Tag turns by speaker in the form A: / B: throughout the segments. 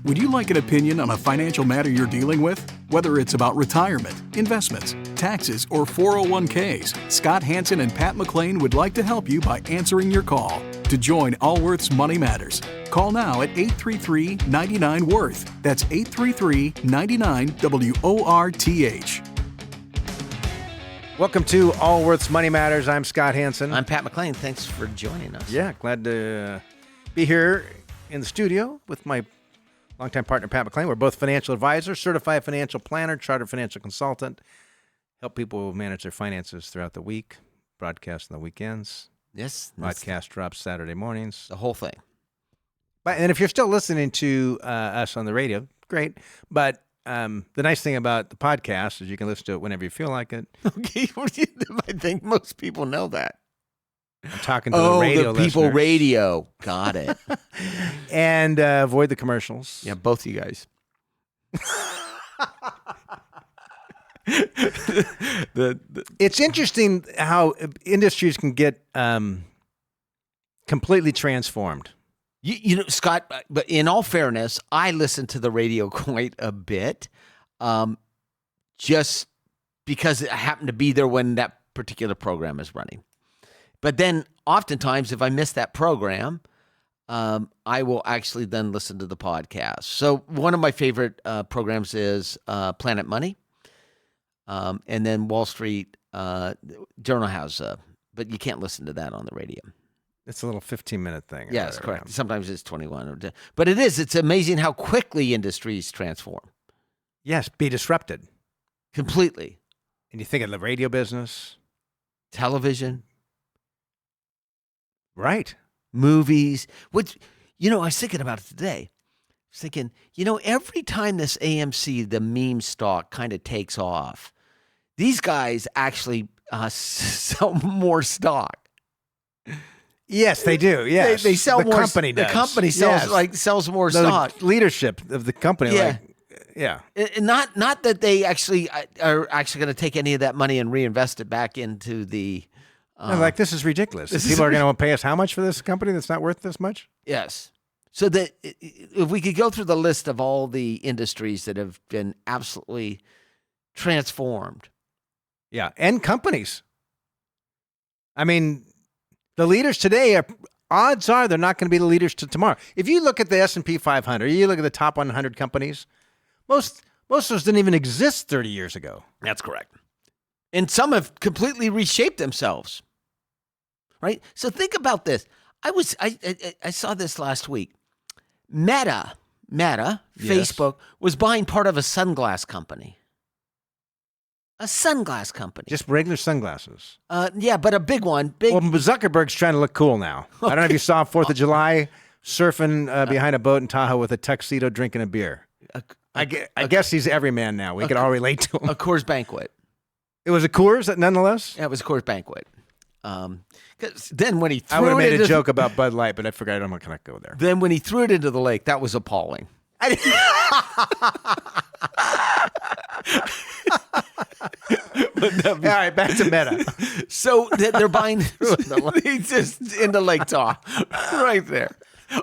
A: Would you like an opinion on a financial matter you're dealing with? Whether it's about retirement, investments, taxes, or 401ks, Scott Hansen and Pat McClain would like to help you by answering your call. To join Allworth's Money Matters, call now at 833-99-WORTH. That's 833-99-WORTH.
B: Welcome to Allworth's Money Matters. I'm Scott Hansen.
C: I'm Pat McClain. Thanks for joining us.
B: Yeah, glad to be here in the studio with my longtime partner, Pat McClain. We're both financial advisors, certified financial planner, chartered financial consultant, help people manage their finances throughout the week, broadcast on the weekends.
C: Yes.
B: Podcast drops Saturday mornings.
C: The whole thing.
B: And if you're still listening to us on the radio, great. But the nice thing about the podcast is you can listen to it whenever you feel like it.
C: Okay. I think most people know that.
B: I'm talking to the radio
C: the people
B: listeners.
C: radio. Got it.
B: And avoid the commercials.
C: Yeah, both you guys.
B: It's interesting how industries can get completely transformed.
C: You know, Scott, but in all fairness, I listen to the radio quite a bit just because I happen to be there when that particular program is running. But then oftentimes, if I miss that program, I will actually then listen to the podcast. So one of my favorite programs is Planet Money. And then Wall Street Journal has, but you can't listen to that on the radio.
B: It's a little 15-minute thing.
C: Yes, correct. Sometimes it's 21. But it's amazing how quickly industries transform.
B: Yes, be disrupted.
C: Completely.
B: And you think of the radio business.
C: Television.
B: Right.
C: Movies. Which, I was thinking about it today. I was thinking, every time this AMC, the meme stock kind of takes off, these guys actually sell more stock.
B: Yes, they do. Yes,
C: they sell
B: the
C: more.
B: Company does.
C: The company sells more stock.
B: The leadership of the company.
C: Yeah.
B: Not
C: Not that they actually are actually going to take any of that money and reinvest it back into the.
B: This is ridiculous. People are going to pay us how much for this company that's not worth this much?
C: Yes. So that if we could go through the list of all the industries that have been absolutely transformed.
B: Yeah, and companies. I mean, the leaders today odds are they're not going to be the leaders to tomorrow. If you look at the S&P 500, you look at the top 100 companies, most of those didn't even exist 30 years ago.
C: That's correct. And some have completely reshaped themselves. Right? So think about this. I saw this last week. Meta,
B: Yes.
C: Facebook, was buying part of a sunglass company. A sunglass company.
B: Just regular sunglasses.
C: Yeah, but a big one.
B: Well, Zuckerberg's trying to look cool now. I don't know if you saw 4th of July surfing behind a boat in Tahoe with a tuxedo drinking a beer. I guess he's every man now. We could all relate to him.
C: A Coors Banquet.
B: It was a Coors, nonetheless?
C: Yeah, it was a Coors Banquet. 'Cause then when he threw
B: I would have made
C: it
B: a joke about Bud Light, but I forgot I'm not going to go there.
C: Then when he threw it into the lake, that was appalling.
B: All right, back to Meta.
C: So they're buying he's just in the lake top right there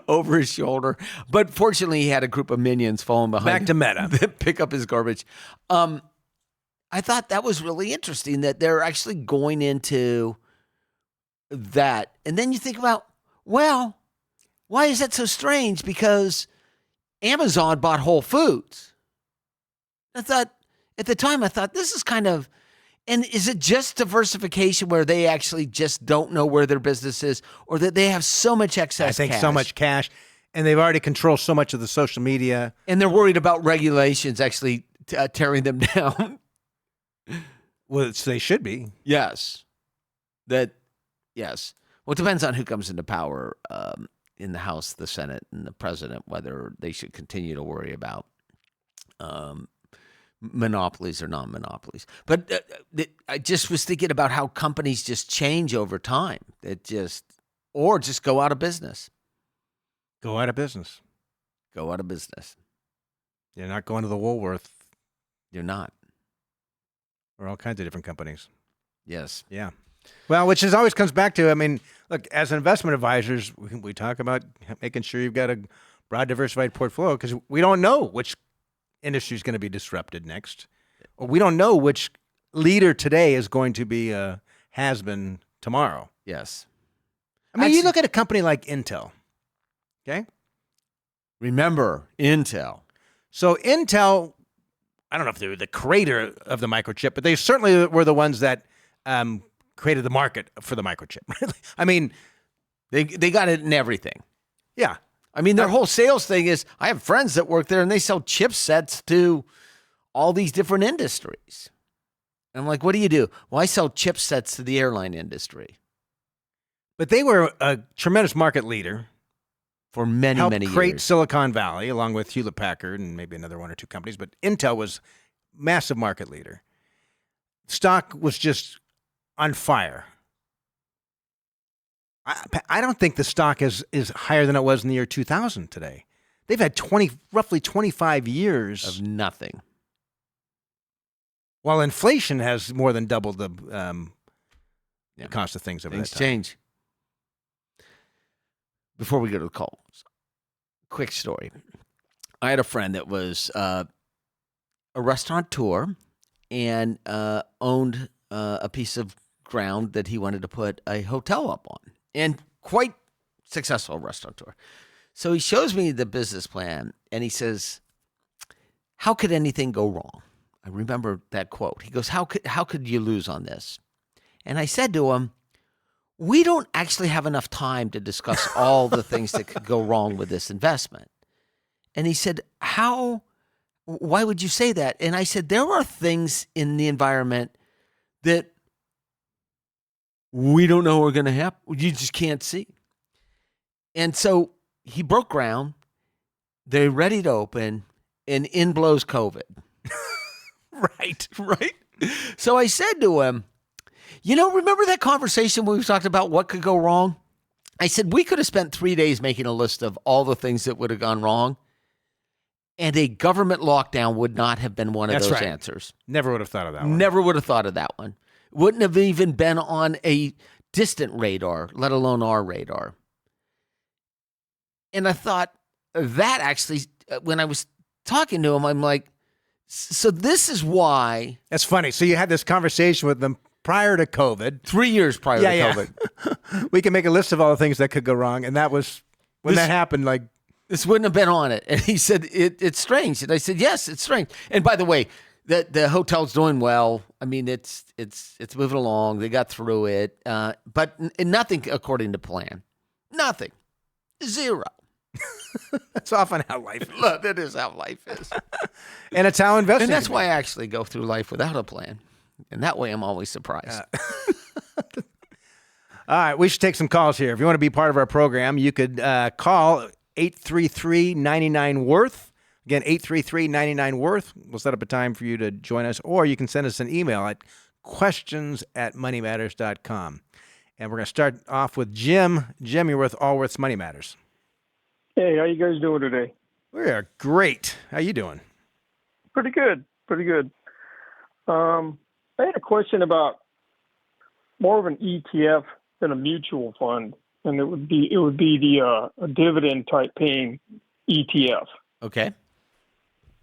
C: over his shoulder. But fortunately, he had a group of minions following behind
B: Back to Meta.
C: that pick up his garbage. I thought that was really interesting that they're actually going into that. And then you think about, well, why is that so strange? Because Amazon bought Whole Foods. At the time, I thought this is kind of, and is it just diversification where they actually just don't know where their business is, or that they have so much excess cash?
B: I think so much cash, and they've already controlled so much of the social media.
C: And they're worried about regulations actually tearing them down.
B: Well, they should be.
C: Yes. Yes. Well, it depends on who comes into power in the House, the Senate, and the president, whether they should continue to worry about monopolies or non-monopolies. But I just was thinking about how companies just change over time. Or just go out of business.
B: Go out of business.
C: Go out of business.
B: You're not going to the Woolworth.
C: You're not.
B: Or all kinds of different companies.
C: Yes.
B: Yeah. Well, which always comes back to, I mean, look, as investment advisors, we talk about making sure you've got a broad diversified portfolio because we don't know which industry is going to be disrupted next. Or we don't know which leader today is going to be has been tomorrow.
C: Yes.
B: I mean, you look at a company like Intel, okay?
C: Remember, Intel.
B: So Intel, I don't know if they were the creator of the microchip, but they certainly were the ones that created the market for the microchip. I mean,
C: They got it in everything.
B: yeah.
C: I mean, their whole sales thing is, I have friends that work there and they sell chipsets to all these different industries. And I'm like, what do you do? Well, I sell chipsets to the airline industry.
B: But they were a tremendous market leader.
C: For many
B: Helped
C: years.
B: create Silicon Valley along with Hewlett-Packard and maybe another one or two companies. But Intel was massive market leader. Stock was just on fire. I don't think the stock is higher than it was in the year 2000 today. They've had roughly 25 years
C: Of nothing.
B: while inflation has more than doubled the cost of things over
C: Things
B: that time.
C: change. Before we go to the calls, quick story. I had a friend that was a restaurateur and owned a piece of ground that he wanted to put a hotel up on, and quite successful restaurateur. So he shows me the business plan, and he says, "How could anything go wrong?" I remember that quote. He goes, "How could you lose on this?" And I said to him, "We don't actually have enough time to discuss all the things that could go wrong with this investment." And he said, why would you say that? And I said, there are things in the environment that we don't know are going to happen. You just can't see. And so he broke ground. They're ready to open, and in blows COVID.
B: Right.
C: So I said to him, remember that conversation where we talked about what could go wrong? I said, we could have spent 3 days making a list of all the things that would have gone wrong, and a government lockdown would not have been one of those answers.
B: Never would have thought of that one.
C: Never would have thought of that one. Wouldn't have even been on a distant radar, let alone our radar. And I thought that actually, when I was talking to him, I'm like, so this is why.
B: That's funny. So you had this conversation with them prior to COVID.
C: 3 years prior to COVID.
B: We can make a list of all the things that could go wrong. And that was when that happened, like.
C: This wouldn't have been on it. And he said, it's strange. And I said, yes, it's strange. And by the way, the hotel's doing well. I mean, it's moving along. They got through it. But nothing according to plan. Nothing. Zero.
B: That's often how life is.
C: Look, that is how life is.
B: And it's how investing.
C: And that's why I actually go through life without a plan. And that way I'm always surprised.
B: All right, we should take some calls here. If you want to be part of our program, you could call 833-99-WORTH. Again, 833-99-WORTH. We'll set up a time for you to join us, or you can send us an email at questions@moneymatters.com. And we're going to start off with Jim. Jim, you're with Allworth's Money Matters.
D: Hey, how you guys doing today?
B: We are great. How you doing?
D: Pretty good. I had a question about more of an ETF than a mutual fund, and it would be the a dividend type paying ETF.
C: Okay.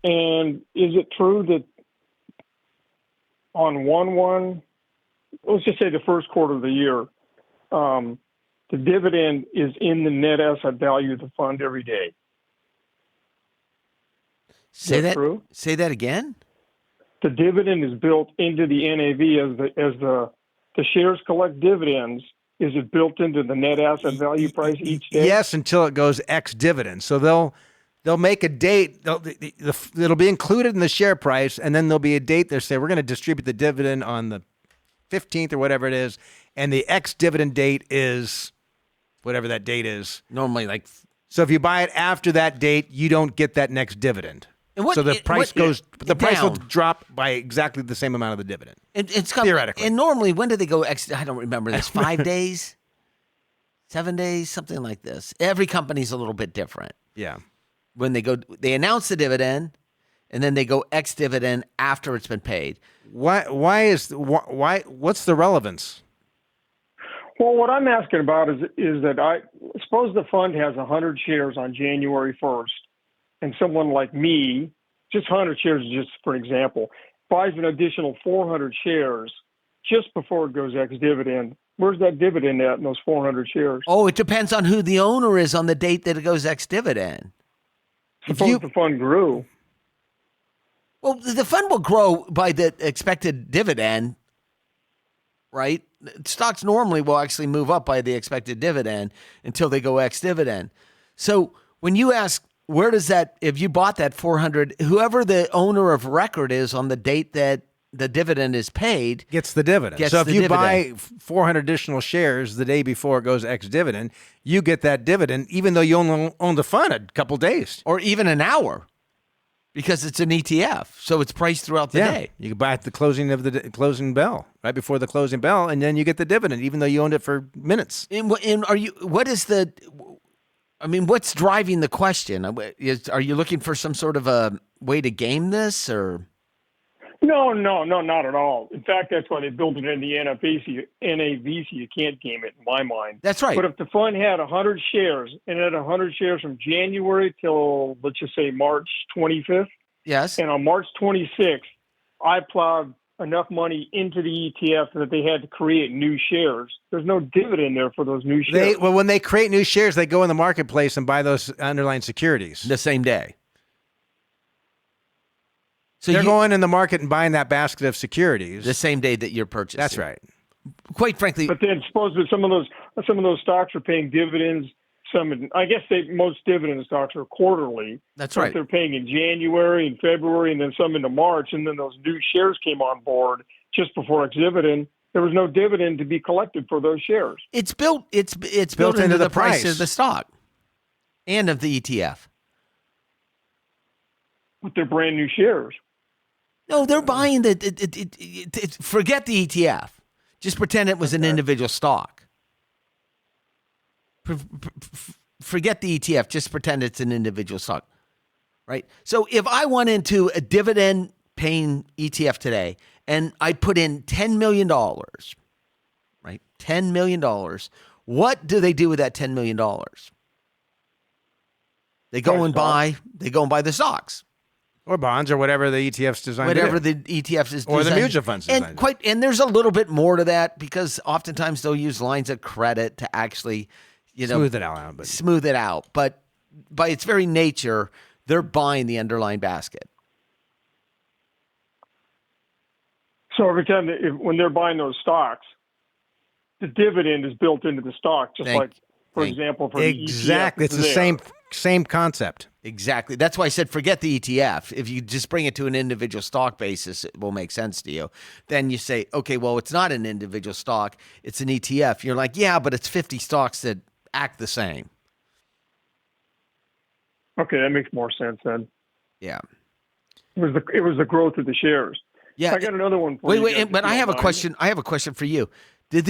D: And is it true that on 1/1, let's just say the first quarter of the year, the dividend is in the net asset value of the fund every day?
C: Say that
D: true?
C: Say that again?
D: The dividend is built into the NAV as the shares collect dividends. Is it built into the net asset value price each day?
B: Yes, until it goes ex-dividend. So they'll make a date. It'll be included in the share price, and then there'll be a date. They'll say, we're going to distribute the dividend on the 15th or whatever it is, and the ex-dividend date is whatever that date is.
C: Normally, like.
B: So if you buy it after that date, you don't get that next dividend. So the price price will drop by exactly the same amount of the dividend.
C: It's
B: theoretically.
C: And normally, when do they go I don't remember this. 5 days? 7 days? Something like this. Every company's a little bit different.
B: Yeah.
C: When they announce the dividend, and then they go ex-dividend after it's been paid.
B: What's the relevance?
D: Well, what I'm asking about is that I suppose the fund has 100 shares on January 1st, and someone like me, just 100 shares, just for example, buys an additional 400 shares just before it goes ex-dividend. Where's that dividend at in those 400 shares?
C: Oh, it depends on who the owner is on the date that it goes ex-dividend.
D: Suppose the fund grew.
C: Well, the fund will grow by the expected dividend, right? Stocks normally will actually move up by the expected dividend until they go ex-dividend. So when you ask, where does that, if you bought that 400, whoever the owner of record is on the date that the dividend is paid,
B: gets the dividend. So if you buy 400 additional shares the day before it goes ex-dividend, you get that dividend even though you only own the fund a couple days.
C: or even an hour, because it's an ETF. So it's priced throughout the day.
B: You can buy at the closing of the closing bell, right before the closing bell, and then you get the dividend even though you owned it for minutes.
C: And what's driving the question? Are you looking for some sort of a way to game this, or?
D: No, not at all. In fact, that's why they built it in the NAV, so you can't game it in my mind.
C: That's right.
D: But if the fund had 100 shares, and it had 100 shares from January till, let's just say, March 25th,
C: Yes.
D: and on March 26th, I plowed enough money into the ETF that they had to create new shares. There's no dividend there for those new shares.
B: When they create new shares, they go in the marketplace and buy those underlying securities.
C: The same day. So
B: they're going in the market and buying that basket of securities
C: the same day that you're purchasing.
B: That's right.
C: Quite frankly,
D: but then suppose that some of those stocks are paying dividends. Most dividend stocks are quarterly.
C: That's right.
D: They're paying in January and February, and then some into March, and then those new shares came on board just before ex-dividend. There was no dividend to be collected for those shares.
C: It's built into the price of the stock and of the ETF.
D: But they're brand new shares.
C: No, they're buying forget the ETF. Just pretend it was an individual stock. Forget the ETF. Just pretend it's an individual stock, right? So if I went into a dividend-paying ETF today and I put in $10 million, right? $10 million. What do they do with that $10 million? They go and buy the stocks.
B: Or bonds, or whatever the ETF's designed
C: Whatever
B: to do.
C: the ETFs is
B: or
C: designed.
B: the mutual funds designed.
C: And there's a little bit more to that, because oftentimes they'll use lines of credit to actually,
B: smooth it out.
C: But by its very nature, they're buying the underlying basket.
D: So every time when they're buying those stocks, the dividend is built into the stock, for example, for the ETF.
B: Exactly. It's the same concept.
C: Exactly. That's why I said forget the ETF. If you just bring it to an individual stock basis, it will make sense to you. Then you say, okay, well, it's not an individual stock. It's an ETF. You're like, yeah, but it's 50 stocks that act the same.
D: Okay, that makes more sense then.
C: Yeah.
D: It was the growth of the shares.
C: Yeah.
D: I got another one for you.
C: Wait, but I have a question. I have a question for you. Are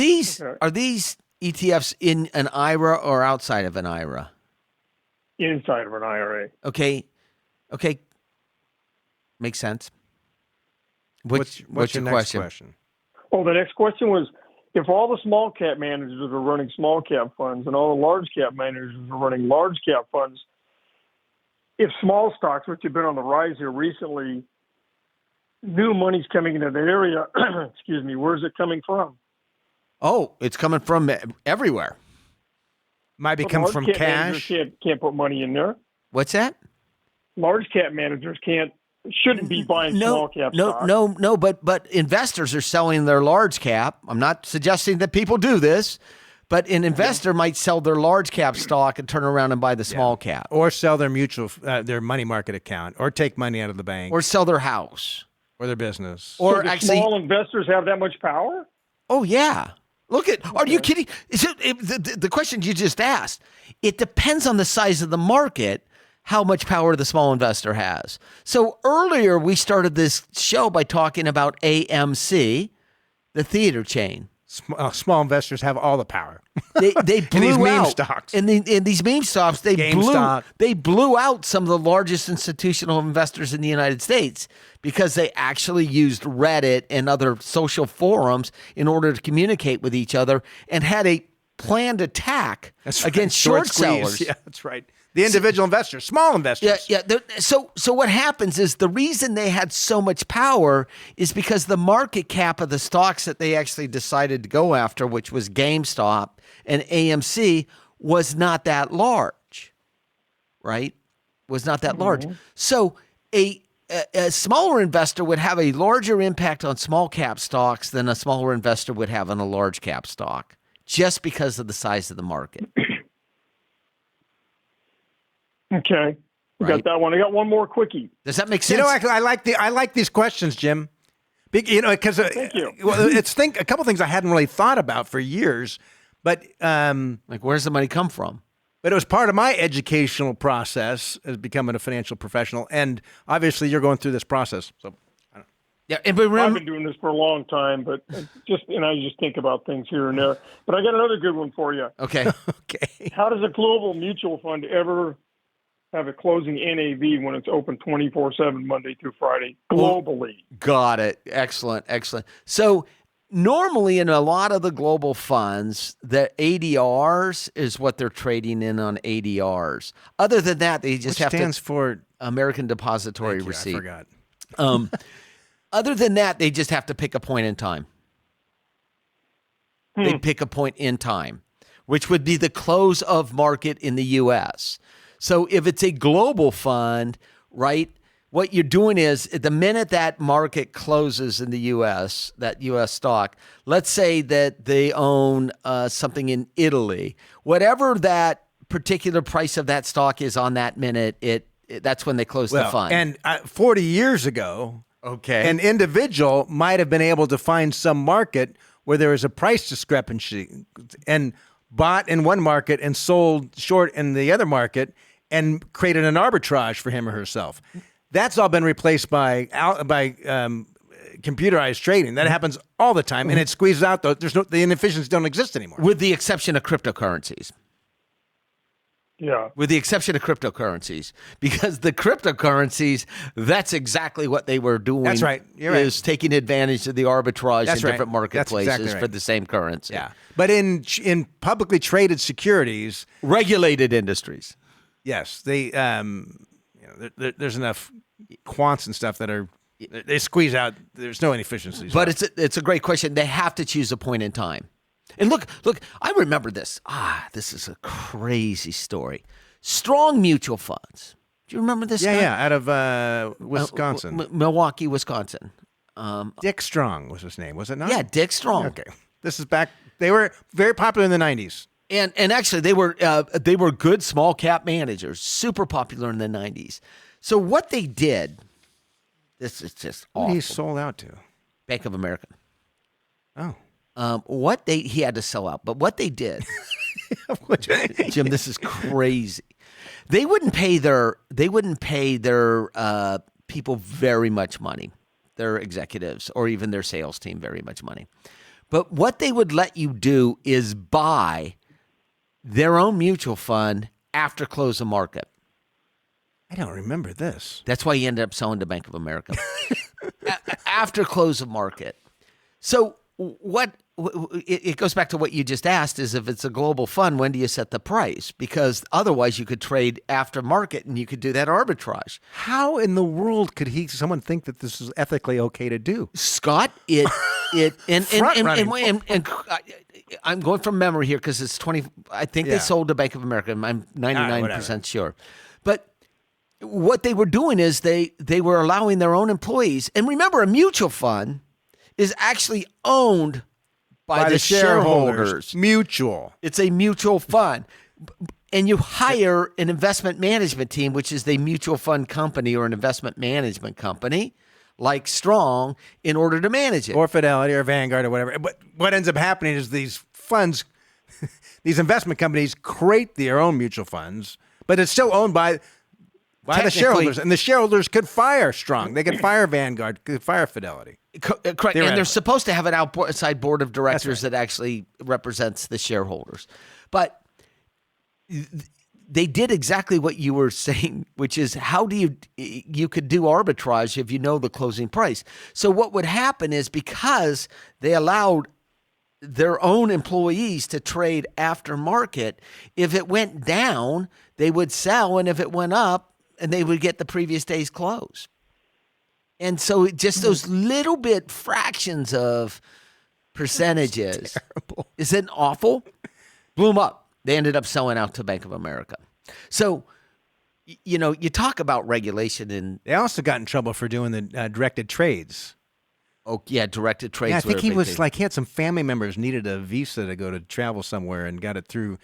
C: these ETFs in an IRA or outside of an IRA?
D: Inside of an IRA.
C: Okay. Makes sense. What's your
B: next question?
D: Well, the next question was, if all the small cap managers are running small cap funds and all the large cap managers are running large cap funds, if small stocks, which have been on the rise here recently, new money's coming into the area, excuse me, where's it coming from?
C: Oh, it's coming from everywhere.
B: Might be coming from cash.
D: Can't put money in there.
C: What's that?
D: Large cap managers shouldn't be buying small cap stocks.
C: No, but investors are selling their large cap. I'm not suggesting that people do this, but an investor might sell their large cap stock and turn around and buy the small cap,
B: or sell their their money market account, or take money out of the bank,
C: or sell their house,
B: or their business.
C: Or
D: do small investors have that much power?
C: Oh yeah. Are you kidding? The question you just asked, it depends on the size of the market, how much power the small investor has. So earlier we started this show by talking about AMC, the theater chain.
B: Small investors have all the power.
C: They
B: In these
C: blew
B: meme
C: out
B: stocks.
C: in these meme stocks. They blew out some of the largest institutional investors in the United States because they actually used Reddit and other social forums in order to communicate with each other and had a planned attack against short sellers.
B: Yeah, that's right. The individual investors, small investors.
C: Yeah. So what happens is the reason they had so much power is because the market cap of the stocks that they actually decided to go after, which was GameStop and AMC, was not that large, right? Was not that large. So a smaller investor would have a larger impact on small cap stocks than a smaller investor would have on a large cap stock, just because of the size of the market.
D: Okay. We got that one. I got one more quickie.
C: Does that make sense?
B: You know, I like these questions, Jim. Because
D: Thank you.
B: Well, a couple things I hadn't really thought about for years, but
C: like, where's the money come from?
B: But it was part of my educational process as becoming a financial professional, and obviously you're going through this process. So,
C: yeah, and but
D: I've been doing this for a long time, but I just think about things here and there. But I got another good one for you.
C: Okay.
B: okay.
D: How does a global mutual fund ever have a closing NAV when it's open 24/7 Monday through Friday globally?
C: Got it. Excellent. So normally in a lot of the global funds, the ADRs is what they're trading in on ADRs. Other than that, they just
B: Which stands for
C: American Depository Receipt.
B: I forgot.
C: Other than that, they just have to pick a point in time. They pick a point in time, which would be the close of market in the U.S. So if it's a global fund, right, what you're doing is the minute that market closes in the U.S., that U.S. stock, let's say that they own something in Italy, whatever that particular price of that stock is on that minute, that's when they close the fund.
B: And 40 years ago,
C: okay,
B: an individual might have been able to find some market where there was a price discrepancy and bought in one market and sold short in the other market and created an arbitrage for him or herself. That's all been replaced by computerized trading. That happens all the time, and it squeezes out the inefficiencies don't exist anymore.
C: With the exception of cryptocurrencies.
D: Yeah.
C: With the exception of cryptocurrencies, because the cryptocurrencies, that's exactly what they were doing.
B: That's right. You're
C: is taking advantage of the arbitrage in different marketplaces
B: exactly right.
C: for the same currency.
B: Yeah. But in publicly traded securities,
C: regulated industries.
B: Yes, they there's enough quants and stuff that they squeeze out. There's no inefficiencies.
C: But it's a great question. They have to choose a point in time. And look, I remember this. This is a crazy story. Strong mutual funds. Do you remember this guy?
B: Yeah, out of Wisconsin.
C: Milwaukee, Wisconsin.
B: Dick Strong was his name, was it not?
C: Yeah, Dick Strong.
B: Okay. This is back. They were very popular in the 90s.
C: And actually, they were good small cap managers, super popular in the 90s. So what they did, this is just awful.
B: Who he sold out to?
C: Bank of America.
B: Oh.
C: He had to sell out, but what they did, Jim, this is crazy. They wouldn't pay their people very much money, their executives or even their sales team very much money. But what they would let you do is buy their own mutual fund after close of market.
B: I don't remember this.
C: That's why you ended up selling to Bank of America after close of market. So it goes back to what you just asked, is if it's a global fund, when do you set the price? Because otherwise you could trade after market and you could do that arbitrage.
B: How in the world could someone think that this is ethically okay to do?
C: Scott, I'm going from memory here because it's 20. I think they sold to Bank of America. I'm 99% sure. But what they were doing is they were allowing their own employees. And remember, a mutual fund is actually owned by the shareholders.
B: Mutual.
C: It's a mutual fund. And you hire an investment management team, which is the mutual fund company or an investment management company like Strong, in order to manage it.
B: Or Fidelity or Vanguard or whatever. But what ends up happening is these funds, these investment companies create their own mutual funds, but it's still owned by the shareholders. And the shareholders could fire Strong. They could fire Vanguard, could fire Fidelity.
C: Correct. And they're supposed to have an outside board of directors
B: right.
C: that actually represents the shareholders. But they did exactly what you were saying, which is how do you could do arbitrage if you know the closing price. So what would happen is because they allowed their own employees to trade after market, if it went down, they would sell, and if it went up, and they would get the previous day's close. And so just those little bit fractions of percentages.
B: Terrible.
C: Isn't awful? Blew them up. They ended up selling out to Bank of America. So, you talk about regulation and
B: They also got in trouble for doing the directed trades.
C: oh yeah, directed trades.
B: Yeah, I think
C: were a
B: he
C: big
B: was
C: thing.
B: like, he had some family members needed a visa to go to travel somewhere and got it through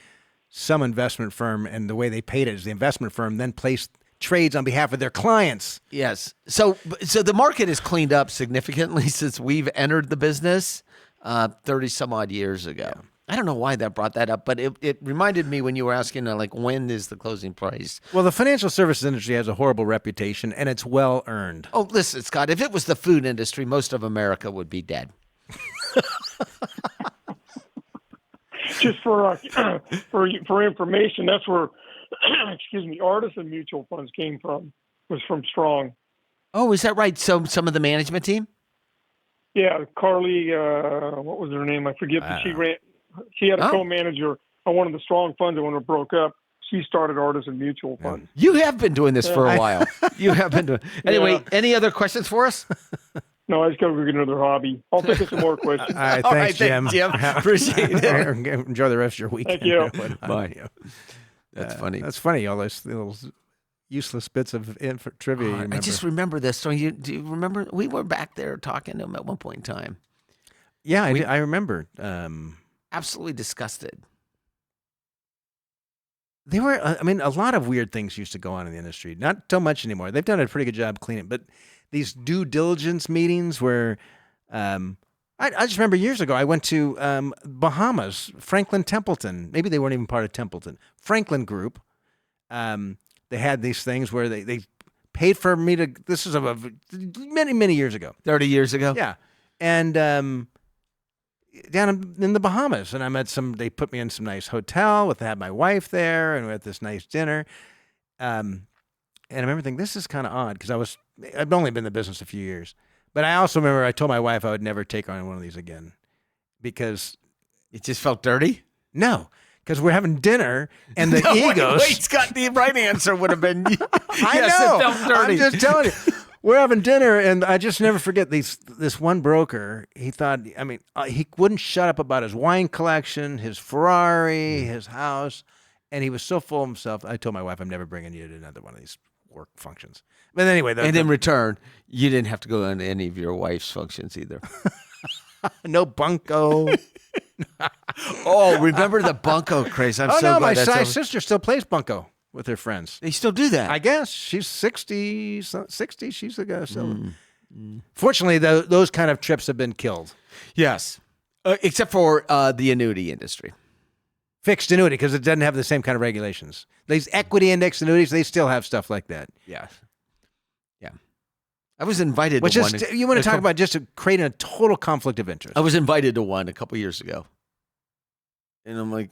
B: some investment firm. And the way they paid it is the investment firm then placed trades on behalf of their clients.
C: Yes. So the market has cleaned up significantly since we've entered the business 30 some odd years ago. Yeah. I don't know why that brought that up, but it reminded me when you were asking, like, when is the closing price?
B: Well, the financial services industry has a horrible reputation, and it's well earned.
C: Oh, listen, Scott, if it was the food industry, most of America would be dead.
D: Just for information, that's where, Artisan mutual funds came from, was from Strong.
C: Oh, is that right? So some of the management team?
D: Yeah, Carly, what was her name? I forget, but she had a co-manager on one of the Strong funds, and when it broke up, she started Artisan Mutual Fund.
C: You have been doing this for a while. You have been doing. Anyway, any other questions for us?
D: No, I just got to go get another hobby. I'll take some more questions.
B: All right, thanks, Jim.
C: Appreciate it.
B: Enjoy the rest of your weekend.
D: Thank you.
C: Bye. That's funny.
B: That's funny, all those little useless bits of trivia you remember.
C: I just remember this story. Do you remember? We were back there talking to him at one point in time.
B: Yeah, I remember.
C: Absolutely disgusted.
B: They were, a lot of weird things used to go on in the industry. Not so much anymore. They've done a pretty good job cleaning, but these due diligence meetings where, I just remember years ago, I went to Bahamas, Franklin Templeton. Maybe they weren't even part of Templeton. Franklin Group. They had these things where they paid for me to, this is many, many years ago.
C: 30 years ago?
B: Yeah. And down in the Bahamas, and they put me in some nice hotel had my wife there, and we had this nice dinner. And I remember thinking, this is kind of odd, because I've only been in the business a few years. But I also remember I told my wife I would never take on one of these again, because
C: it just felt dirty?
B: No, because we're having dinner, and the egos.
C: Wait, Scott, the right answer would have been,
B: I know.
C: It felt dirty.
B: I'm just telling you. We're having dinner, and I just never forget this one broker. He thought, he wouldn't shut up about his wine collection, his Ferrari, his house, and he was so full of himself. I told my wife, I'm never bringing you to another one of these work functions. But anyway.
C: In return, you didn't have to go to any of your wife's functions either.
B: No bunco.
C: Oh, remember the bunco craze? I'm so glad
B: my
C: that's over.
B: sister still plays bunco with her friends.
C: They still do that?
B: I guess. She's 60. She's a guy. Fortunately, those kind of trips have been killed.
C: Yes. Except for the annuity industry.
B: Fixed annuity, because it doesn't have the same kind of regulations. These equity index annuities, they still have stuff like that.
C: Yes. Yeah. I was invited
B: to one. You want to talk about just creating a total conflict of interest.
C: I was invited to one a couple years ago. And I'm like,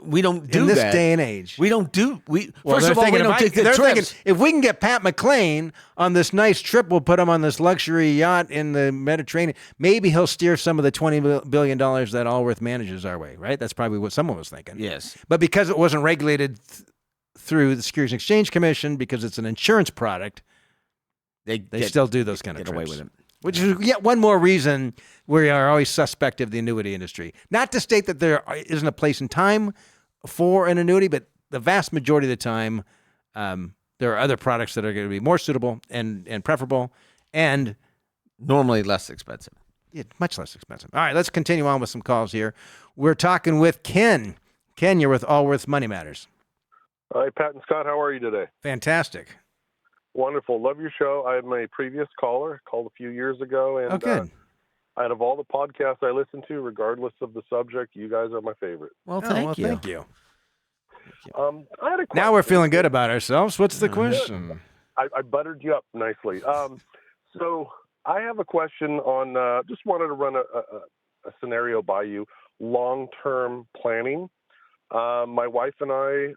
C: we don't do
B: in this
C: that.
B: day and age.
C: We don't do.
B: First of all, we don't take the trips. Thinking, if we can get Pat McLean on this nice trip, we'll put him on this luxury yacht in the Mediterranean. Maybe he'll steer some of the $20 billion that Allworth manages our way, right? That's probably what someone was thinking.
C: Yes.
B: But because it wasn't regulated through the Securities and Exchange Commission, because it's an insurance product, they still do those kind of trips.
C: Get away with it.
B: Which is yet one more reason we are always suspect of the annuity industry. Not to state that there isn't a place and time for an annuity, but the vast majority of the time, there are other products that are going to be more suitable and preferable, and
C: normally less expensive.
B: Yeah, much less expensive. All right, let's continue on with some calls here. We're talking with Ken. Ken, you're with Allworth Money Matters.
E: Hi, Pat and Scott. How are you today?
B: Fantastic.
E: Wonderful. Love your show. I had my previous caller called a few years ago, and
B: good.
E: out of all the podcasts I listen to, regardless of the subject, you guys are my favorite.
C: Well, thank you.
B: Thank you.
E: I had a question.
B: Now we're feeling good about ourselves. What's the question?
E: I buttered you up nicely. So I have a question on, just wanted to run a scenario by you, long-term planning. My wife and I,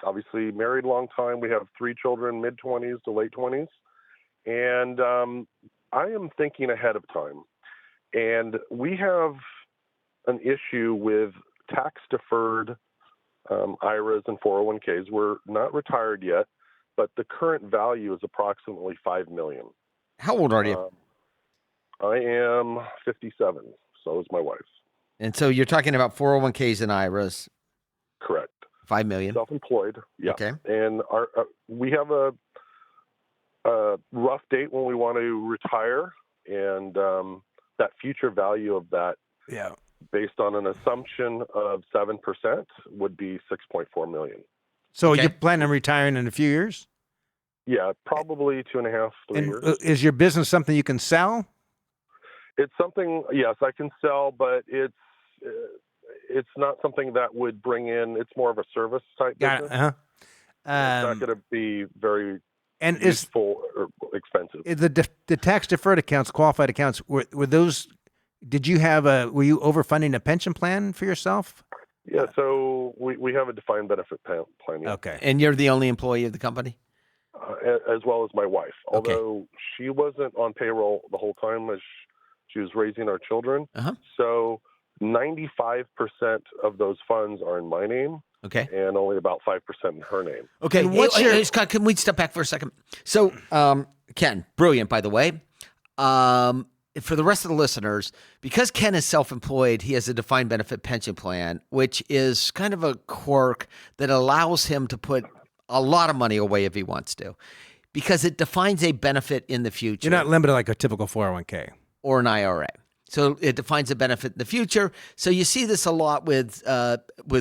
E: obviously married a long time. We have 3 children, mid-20s to late 20s. And I am thinking ahead of time. And we have an issue with tax-deferred IRAs and 401ks. We're not retired yet, but the current value is approximately $5 million.
C: How old are you?
E: I am 57. So is my wife.
C: And so you're talking about 401ks and IRAs.
E: Correct.
C: 5 million.
E: Self-employed. Yeah.
C: Okay.
E: And we have a rough date when we want to retire, and that future value of that, based on an assumption of 7%, would be $6.4 million.
B: So you plan on retiring in a few years?
E: Yeah, probably 2.5, 3 years.
B: Is your business something you can sell?
E: It's something, yes, I can sell, but it's not something that would bring in. It's more of a service type business.
B: Uh-huh.
E: It's not going to be very useful or expensive.
B: The tax deferred accounts, qualified accounts, were those? Were you overfunding a pension plan for yourself?
E: Yeah, so we have a defined benefit plan. Yeah.
B: Okay.
C: And you're the only employee of the company?
E: As well as my wife. Although she wasn't on payroll the whole time as she was raising our children.
C: Uh-huh.
E: So 95% of those funds are in my name.
C: Okay.
E: And only about 5% in her name.
C: Okay. Hey, Scott, can we step back for a second? So, Ken, brilliant, by the way. For the rest of the listeners, because Ken is self-employed, he has a defined benefit pension plan, which is kind of a quirk that allows him to put a lot of money away if he wants to, because it defines a benefit in the future.
B: You're not limited like a typical 401k.
C: Or an IRA. So it defines a benefit in the future. So you see this a lot with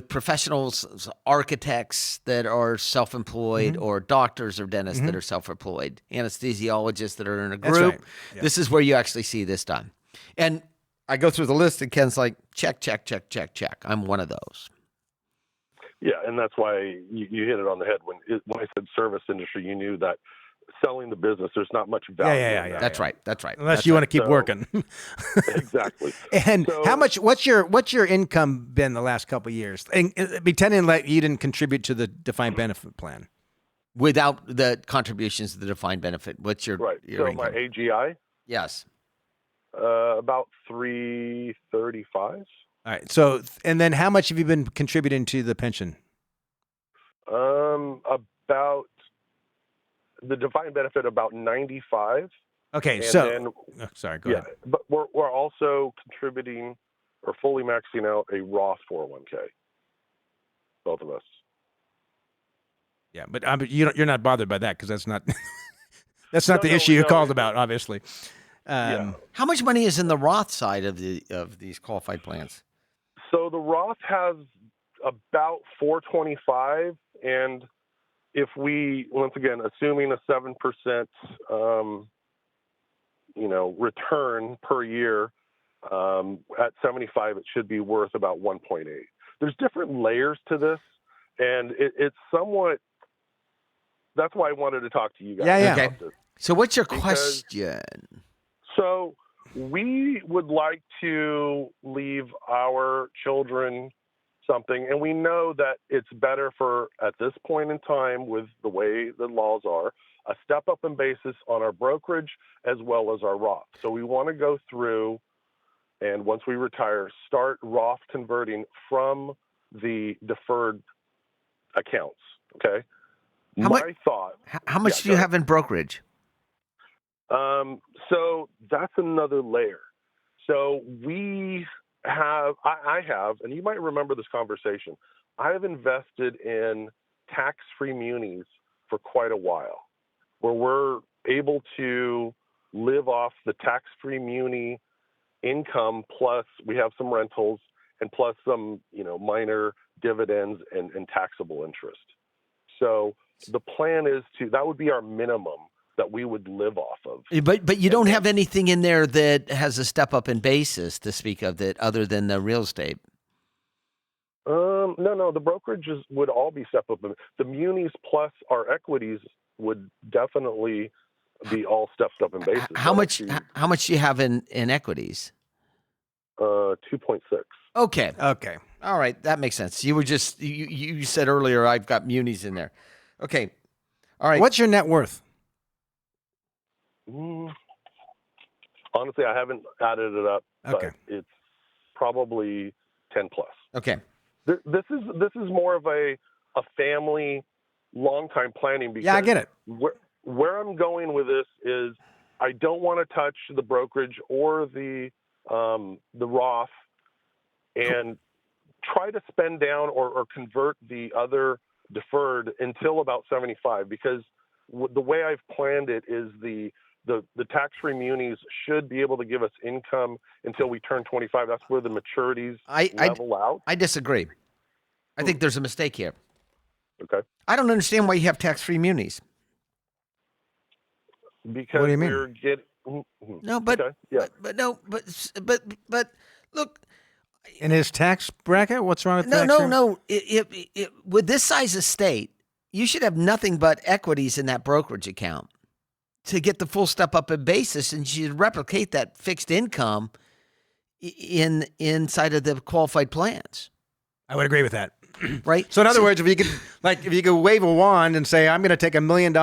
C: professionals, architects that are self-employed, or doctors or dentists that are self-employed, anesthesiologists that are in a group.
B: That's right. Yeah.
C: This is where you actually see this done. And I go through the list, and Ken's like, check, check, check, check, check. I'm one of those.
E: Yeah, and that's why you hit it on the head. When I said service industry, you knew that selling the business, there's not much value.
B: Yeah.
C: That's right. That's right.
B: Unless you want to keep working.
E: Exactly.
B: And
E: so,
B: what's your income been the last couple of years? And pretending like you didn't contribute to the defined benefit plan.
C: Without the contributions to the defined benefit, what's your
E: so
C: income?
E: my AGI?
C: Yes.
E: About 335.
B: All right. So, and then how much have you been contributing to the pension?
E: About the defined benefit, about 95.
B: Okay.
E: And
B: So, sorry, go ahead.
E: But we're also contributing or fully maxing out a Roth 401k. Both of us.
B: Yeah, but you're not bothered by that because that's not the issue you called about, obviously.
E: Yeah.
C: How much money is in the Roth side of these qualified plans?
E: So the Roth has about 425, and if we, once again, assuming a 7%, return per year, at 75, it should be worth about 1.8. There's different layers to this, and it's somewhat. That's why I wanted to talk to you guys.
B: Yeah.
C: Okay. So what's your question?
E: So we would like to leave our children something, and we know that it's better for, at this point in time, with the way the laws are, a step up in basis on our brokerage as well as our Roth. So we want to go through, and once we retire, start Roth converting from the deferred accounts. Okay.
C: How much do you have in brokerage?
E: So that's another layer. So I have, and you might remember this conversation, I have invested in tax-free munis for quite a while, where we're able to live off the tax-free muni income, plus we have some rentals, and plus some, minor dividends and taxable interest. So the plan is that would be our minimum that we would live off of.
C: But you don't have anything in there that has a step up in basis to speak of that other than the real estate.
E: No, the brokerages would all be step up. The munis plus our equities would definitely be all stepped up in basis.
C: How much do you have in equities?
E: 2.6.
C: Okay.
B: Okay.
C: All right, that makes sense. You were just you said earlier I've got munis in there. Okay. All right.
B: What's your net worth?
E: Honestly, I haven't added it up,
B: Okay.
E: but it's probably 10 plus.
C: Okay.
E: This is more of a family long time planning. Because
B: Yeah, I get it.
E: Where I'm going with this is I don't want to touch the brokerage or the Roth and try to spend down or convert the other deferred until about 75, because the way I've planned it is the tax-free munis should be able to give us income until we turn 25. That's where the maturities level out.
C: I disagree. I think there's a mistake here.
E: Okay.
C: I don't understand why you have tax-free munis.
E: Because
B: What do you mean?
E: we're getting
C: No, but
E: okay. Yeah.
C: but look.
B: In his tax bracket, what's wrong with tax?
C: No. With this size estate, you should have nothing but equities in that brokerage account to get the full step up in basis, and you should replicate that fixed income inside of the qualified plans.
B: I would agree with that.
C: Right.
B: So in other words, if you could wave a wand and say, I'm going to take $1 million,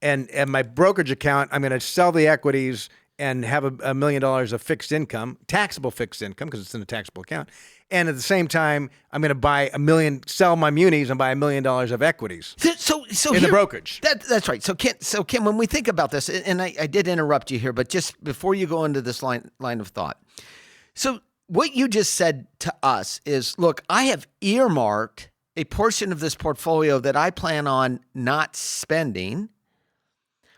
B: and my brokerage account, I'm going to sell the equities and have $1 million of fixed income, taxable fixed income, because it's in a taxable account. And at the same time, I'm going to sell my munis and buy $1 million of equities.
C: So
B: in the brokerage.
C: That's right. So Ken, when we think about this, and I did interrupt you here, but just before you go into this line of thought. So what you just said to us is, look, I have earmarked a portion of this portfolio that I plan on not spending,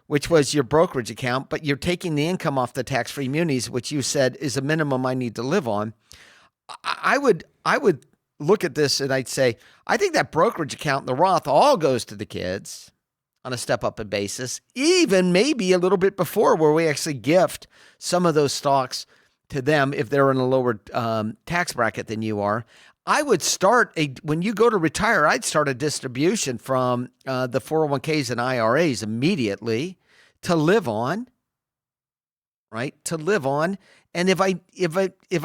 C: which was your brokerage account, but you're taking the income off the tax-free munis, which you said is a minimum I need to live on. I would look at this and I'd say, I think that brokerage account and the Roth all goes to the kids on a step-up in basis, even maybe a little bit before, where we actually gift some of those stocks to them if they're in a lower tax bracket than you are. I would when you go to retire, I'd start a distribution from the 401ks and IRAs immediately to live on, right? To live on. And if I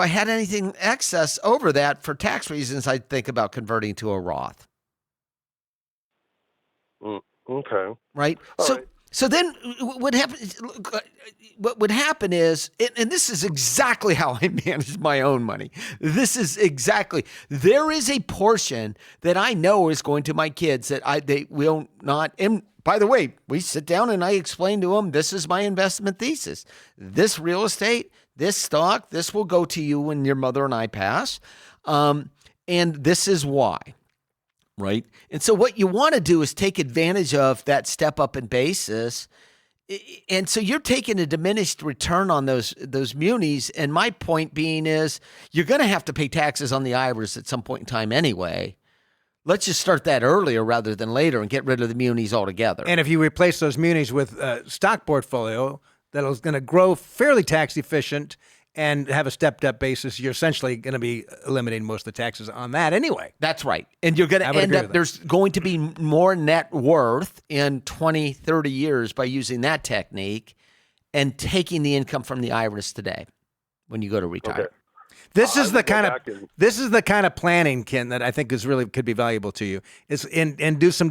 C: had anything excess over that for tax reasons, I'd think about converting to a Roth.
E: Okay.
C: Right.
E: All
C: so
E: right.
C: So then what would happen is, and this is exactly how I manage my own money. There is a portion that I know is going to my kids that they will not. And by the way, we sit down and I explain to them, this is my investment thesis. This real estate, this stock, this will go to you when your mother and I pass. And this is why. Right. And so what you want to do is take advantage of that step up in basis. And so you're taking a diminished return on those munis. And my point being is you're going to have to pay taxes on the IRAs at some point in time anyway. Let's just start that earlier rather than later and get rid of the munis altogether.
B: And if you replace those munis with a stock portfolio that's going to grow fairly tax efficient and have a stepped-up basis, you're essentially going to be eliminating most of the taxes on that anyway.
C: That's right. And you're going to end up, there's going to be more net worth in 20, 30 years by using that technique and taking the income from the IRAs today when you go to retire.
E: Okay.
B: This is the kind of planning, Ken, that I think could be valuable to you. And do some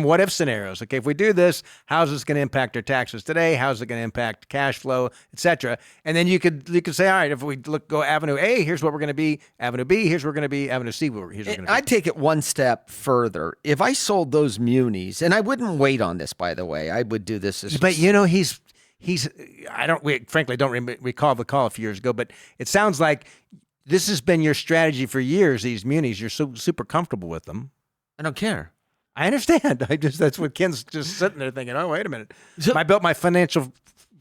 B: what if scenarios. Okay, if we do this, how's this going to impact our taxes today? How's it going to impact cash flow, etc. And then you could say, all right, if we go Avenue A, here's what we're going to be. Avenue B, here's where we're going to be. Avenue C, here's where we're going to be.
C: I'd take it one step further. If I sold those munis, and I wouldn't wait on this, by the way, I would do this as.
B: But we frankly don't recall the call a few years ago, but it sounds like this has been your strategy for years, these munis. You're so super comfortable with them.
C: I don't care.
B: I understand. That's what Ken's just sitting there thinking, oh, wait a minute. I built my financial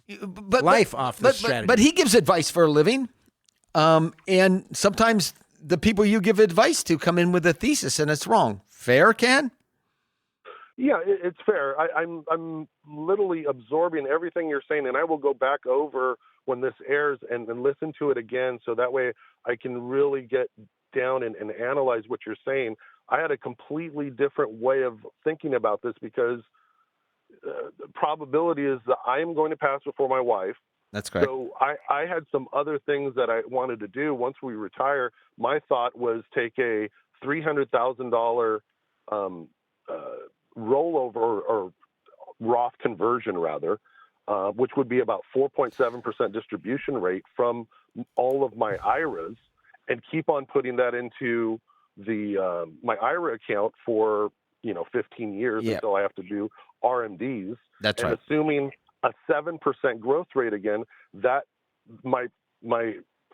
B: life off this strategy.
C: But he gives advice for a living. And sometimes the people you give advice to come in with a thesis and it's wrong. Fair, Ken?
E: Yeah, it's fair. I'm literally absorbing everything you're saying, and I will go back over when this airs and listen to it again, so that way I can really get down and analyze what you're saying. I had a completely different way of thinking about this because probability is that I am going to pass before my wife.
C: That's correct.
E: So I had some other things that I wanted to do once we retire. My thought was take a $300,000 rollover or Roth conversion rather, which would be about 4.7% distribution rate from all of my IRAs, and keep on putting that into the my IRA account for 15 years until I have to do RMDs.
C: That's
E: and
C: right.
E: Assuming a 7% growth rate again, that my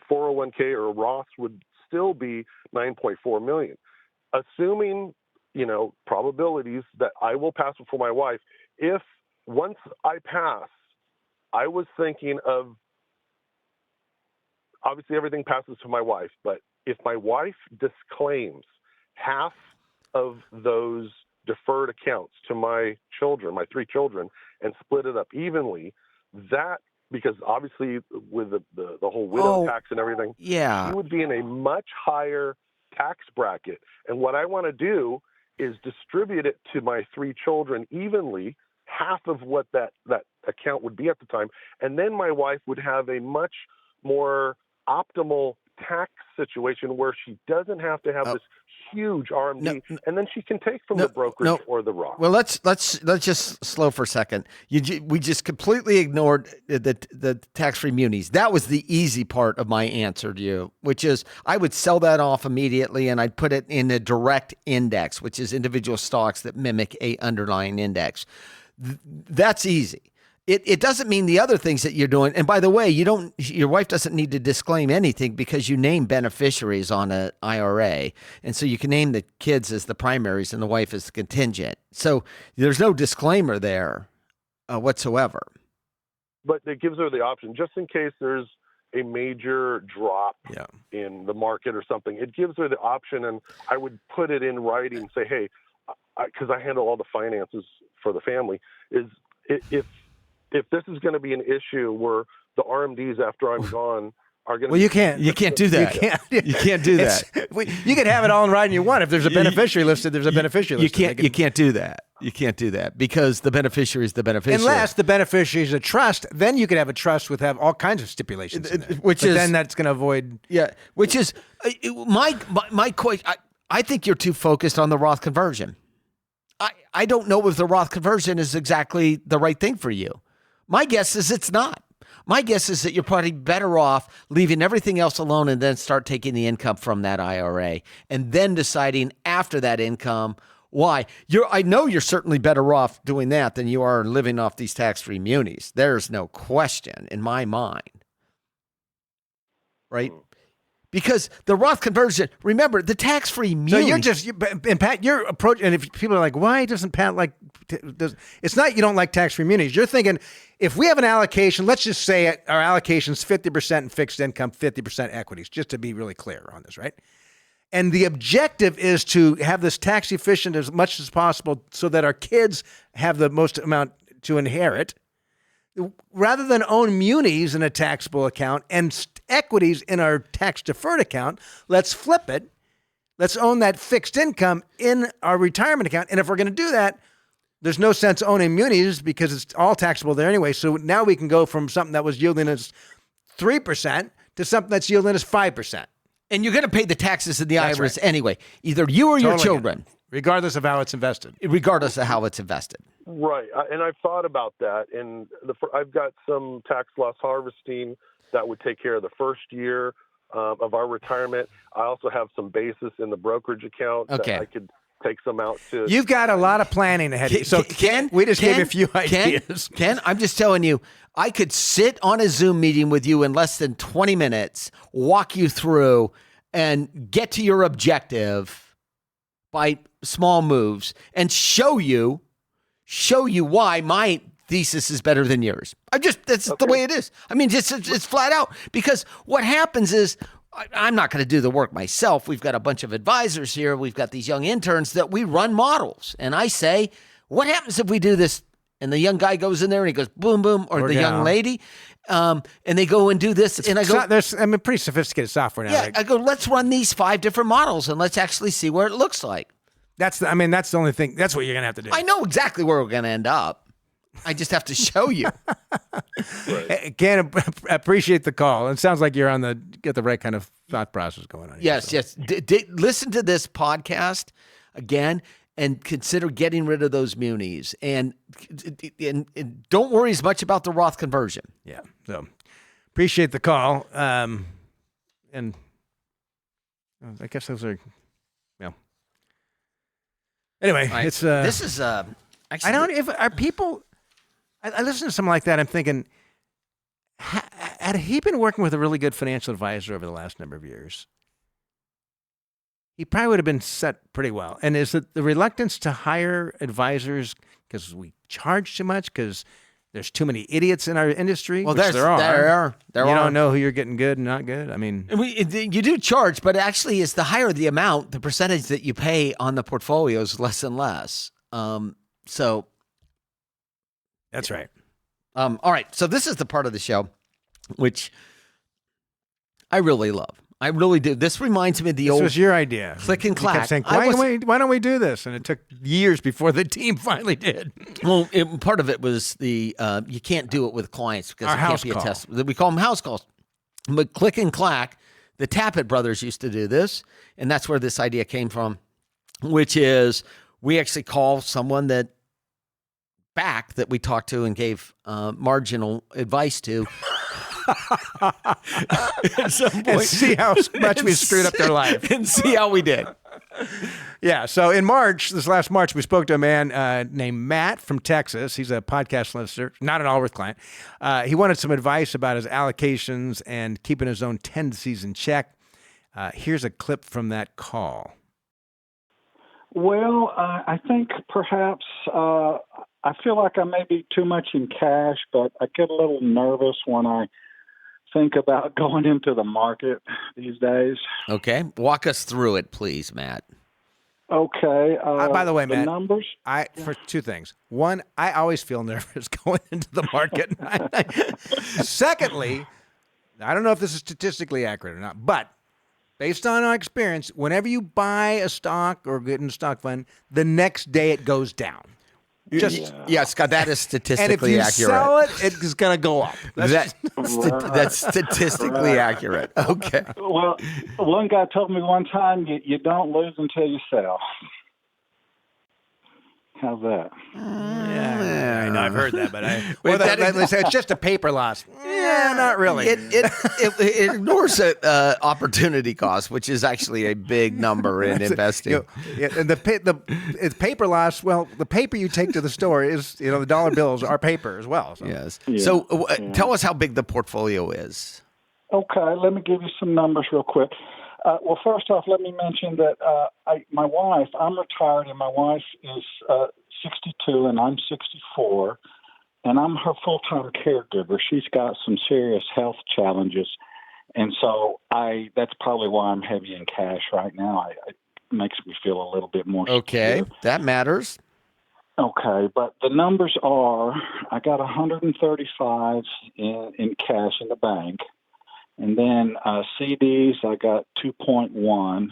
E: 401k or Roth would still be 9.4 million. Assuming probabilities that I will pass before my wife. If once I pass, I was thinking of, obviously everything passes to my wife, but if my wife disclaims half of those deferred accounts to my children, my 3 children, and split it up evenly, that, because obviously with the whole widow tax and everything, she would be in a much higher tax bracket. And what I want to do is distribute it to my 3 children evenly, half of what that account would be at the time. And then my wife would have a much more optimal tax situation where she doesn't have to have this huge RMD, and then she can take from the brokerage or the Roth.
C: Well, let's just slow for a second. We just completely ignored the tax-free munis. That was the easy part of my answer to you, which is I would sell that off immediately and I'd put it in a direct index, which is individual stocks that mimic a underlying index. That's easy. It doesn't mean the other things that you're doing. And by the way, your wife doesn't need to disclaim anything because you name beneficiaries on an IRA. And so you can name the kids as the primaries and the wife as the contingent. So there's no disclaimer there whatsoever.
E: But it gives her the option, just in case there's a major drop in the market or something. It gives her the option, and I would put it in writing and say, hey, because I handle all the finances for the family, is if this is going to be an issue where the RMDs after I'm gone are going to...
B: Well, you can't
C: do that. You can't do that.
B: You can have it all in writing you want. If there's a beneficiary listed, there's a beneficiary listed.
C: You can't do that. You can't do that because the beneficiary is the beneficiary.
B: Unless the beneficiary is a trust, then you could have a trust with all kinds of stipulations in it. Then that's going to avoid...
C: Yeah, which is... My question... I think you're too focused on the Roth conversion. I don't know if the Roth conversion is exactly the right thing for you. My guess is it's not. My guess is that you're probably better off leaving everything else alone and then start taking the income from that IRA and then deciding after that income why. I know you're certainly better off doing that than you are living off these tax-free munis. There's no question in my mind. Right? Because the Roth conversion, remember, the tax-free muni.
B: So and Pat, your approach, and if people are like, why doesn't Pat like, it's not you don't like tax-free munis. You're thinking, if we have an allocation, let's just say our allocation's 50% in fixed income, 50% equities, just to be really clear on this, right? And the objective is to have this tax efficient as much as possible so that our kids have the most amount to inherit, rather than own munis in a taxable account and equities in our tax deferred account. Let's flip it. Let's own that fixed income in our retirement account. And if we're going to do that, there's no sense owning munis because it's all taxable there anyway. So now we can go from something that was yielding us 3% to something that's yielding us 5%.
C: And you're going to pay the taxes in the IRS anyway, either you or your children.
B: Regardless of how it's invested.
C: Regardless of how it's invested.
E: Right. And I've thought about that. And I've got some tax loss harvesting that would take care of the first year of our retirement. I also have some basis in the brokerage account that I could take some out to.
B: You've got a lot of planning ahead of you. So we just gave you a few ideas.
C: Ken, I'm just telling you, I could sit on a Zoom meeting with you in less than 20 minutes, walk you through, and get to your objective by small moves and show you why my thesis is better than yours. That's the way it is. I mean, it's flat out, because what happens is I'm not going to do the work myself. We've got a bunch of advisors here. We've got these young interns that we run models. And I say, what happens if we do this? And the young guy goes in there and he goes, boom, boom, or the young lady. And they go and do this. And I go,
B: there's pretty sophisticated software now.
C: Yeah, I go, let's run these 5 different models and let's actually see where it looks like.
B: That's the only thing. That's what you're going to have to do.
C: I know exactly where we're going to end up. I just have to show you.
B: Can't appreciate the call. It sounds like you're get the right kind of thought process going on.
C: Yes, yes. Listen to this podcast again and consider getting rid of those munis. And don't worry as much about the Roth conversion.
B: Yeah. So appreciate the call. And I guess those are, Anyway,
C: Right.
B: it's
C: this is actually,
B: I don't if are people. I listen to something like that. I'm thinking, had he been working with a really good financial advisor over the last number of years, he probably would have been set pretty well. And is it the reluctance to hire advisors because we charge too much? Because there's too many idiots in our industry.
C: Well,
B: which
C: there are.
B: You don't know who you're getting good and not good. I mean,
C: you do charge, but actually, it's the higher the amount, the percentage that you pay on the portfolio is less and less. So
B: that's right.
C: all right. So this is the part of the show which I really love. I really do. This reminds me of the old.
B: This was your idea.
C: Click and
B: You
C: clack.
B: kept saying, why don't we do this? And it took years before the team finally did.
C: Well, part of it was the you can't do it with clients because
B: Our
C: it
B: house
C: can't be
B: call.
C: a test. We call them house calls. But Click and Clack, the Tappet brothers used to do this, and that's where this idea came from, which is we actually call someone that we talked to and gave marginal advice to. At some point,
B: And see how much we screwed up their life.
C: and see how we did.
B: Yeah. So in March, this last March, we spoke to a man named Matt from Texas. He's a podcast listener, not an Allworth client. He wanted some advice about his allocations and keeping his own tendencies in check. Here's a clip from that call.
F: Well, I think perhaps I feel like I may be too much in cash, but I get a little nervous when I think about going into the market these days.
C: Okay. Walk us through it, please, Matt.
F: Okay.
B: By the way,
F: the
B: Matt,
F: numbers?
B: for two things. One, I always feel nervous going into the market. Secondly, I don't know if this is statistically accurate or not, but based on our experience, whenever you buy a stock or get in a stock fund, the next day it goes down.
C: Yeah, Scott, that is
B: And if
C: statistically
B: you
C: accurate.
B: sell it, it's going to go up.
C: That's statistically accurate. Okay.
F: Well, one guy told me one time, you don't lose until you sell. How's that?
B: Yeah, I know. I've heard that, but
C: Wait,
B: it's just a paper loss. Yeah, not really.
C: It ignores opportunity cost, which is actually a big number in investing.
B: And it's paper loss. Well, the paper you take to the store is, the dollar bills are paper as well. So.
C: Yes.
F: Yeah.
C: So tell us how big the portfolio is.
F: Okay, let me give you some numbers real quick. Well, first off, let me mention that my wife, I'm retired, and my wife is 62, and I'm 64, and I'm her full-time caregiver. She's got some serious health challenges, and so that's probably why I'm heavy in cash right now. It makes me feel a little bit more
C: Okay,
F: secure.
C: that matters.
F: Okay, but the numbers are, I got 135 in cash in the bank. And then CDs, I got 2.1.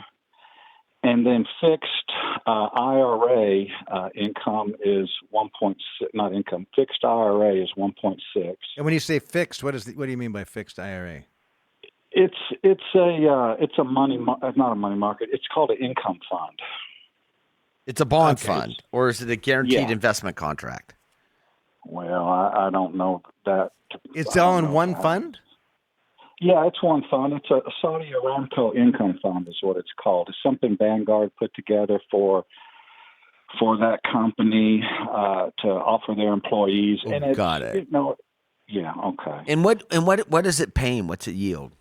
F: And then fixed IRA income is 1.6. Not income. Fixed IRA is 1.6.
B: And when you say fixed, what do you mean by fixed IRA?
F: It's a money not a money market. It's called an income fund.
C: It's a bond
B: Okay.
C: fund, or is it a guaranteed
F: Yeah.
C: investment contract?
F: Well, I don't know that.
B: It's
F: I
B: all
F: don't
B: in
F: know
B: one
F: that.
B: fund?
F: Yeah, it's one fund. It's a Saudi Aramco income fund is what it's called. It's something Vanguard put together for that company to offer their employees.
C: Oh,
F: and it's,
C: got it.
F: Yeah, okay.
C: And what is it paying? What's it yield?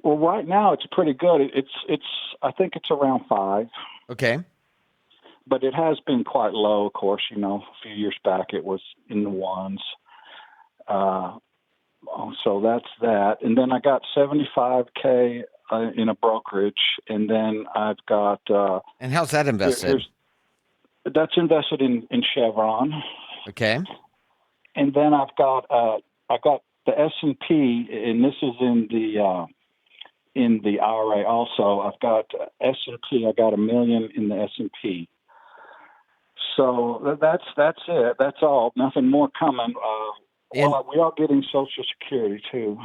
F: Well, right now it's pretty good. It's I think it's around 5,
C: Okay.
F: but it has been quite low. Of course, a few years back it was in the 1s. So that's that. And then I got $75K in a brokerage, and then I've got
C: And how's that invested?
F: that's invested in Chevron,
C: Okay.
F: and then I got the S&P, and this is in the IRA also. I've got S&P. I got $1 million in the S&P. So that's it. That's all. Nothing more coming. Well, we are getting Social Security too.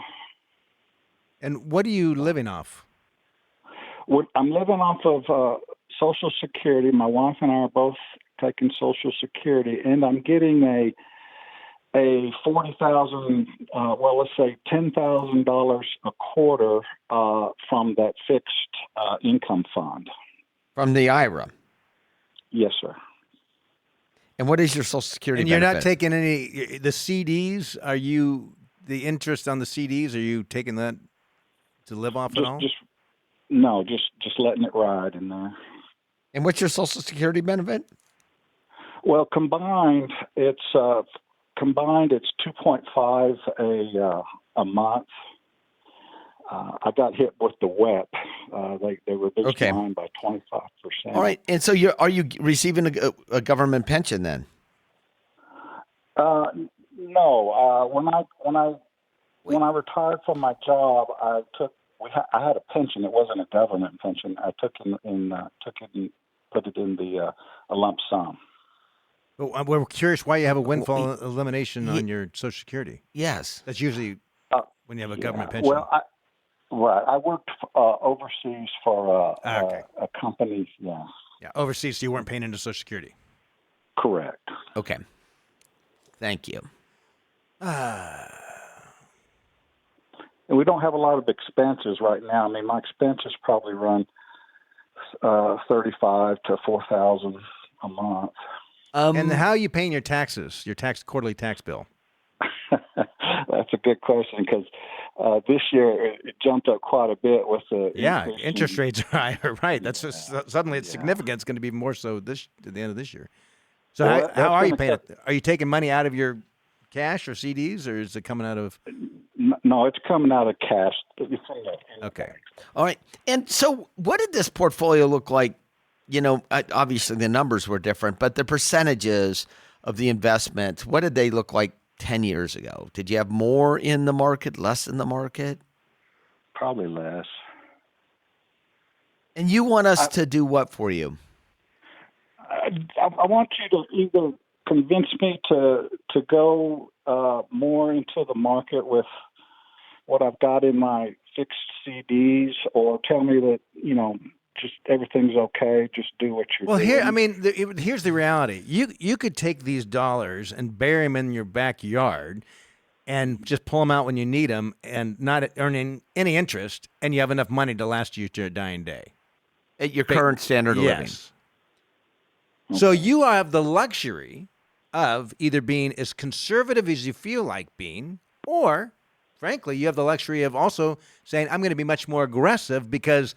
B: And what are you living off?
F: I'm living off of Social Security. My wife and I are both taking Social Security, and I'm getting a $40,000, let's say $10,000 a quarter from that fixed income fund.
C: From the IRA.
F: Yes, sir.
C: And what is your Social Security
B: And you're
C: benefit?
B: not taking any the CDs? Are you the interest on the CDs? Are you taking that to live off at all?
F: Just letting it ride in there.
C: And what's your Social Security benefit?
F: Well, combined, it's 2.5 a month. I got hit with the WEP. They reduced mine by 25%.
C: All right, and so are you receiving a government pension then?
F: No. When I retired from my job, I had a pension. It wasn't a government pension. I took it and put it in the a lump sum.
B: But we're curious why you have a windfall elimination on your Social Security.
C: Yes.
B: That's usually when you have a government pension.
F: Well, I worked overseas for a company. Yeah.
B: Yeah, overseas, so you weren't paying into Social Security.
F: Correct.
C: Okay. Thank you.
F: And we don't have a lot of expenses right now. I mean, my expenses probably run $35,000 to $4,000 a month.
B: And how are you paying your taxes? Your quarterly tax bill?
F: That's a good question because this year it jumped up quite a bit with the
B: interest rates are higher. Right. That's suddenly it's significant. It's going to be more so at the end of this year. So how are you paying it? Are you taking money out of your cash or CDs, or is it coming out of?
F: No, it's coming out of cash.
B: Okay.
C: All right. And so, what did this portfolio look like? You know, obviously the numbers were different, but the percentages of the investment, what did they look like 10 years ago? Did you have more in the market, less in the market?
F: Probably less.
C: And you want us to do what for you?
F: I want you to either convince me to go more into the market with what I've got in my fixed CDs, or tell me that, just everything's okay. Just do what you're doing.
B: Here's the reality. You could take these dollars and bury them in your backyard and just pull them out when you need them and not earning any interest, and you have enough money to last you to your dying day.
C: At your current standard of living.
B: Okay. So you have the luxury of either being as conservative as you feel like being, or, frankly, you have the luxury of also saying, I'm going to be much more aggressive because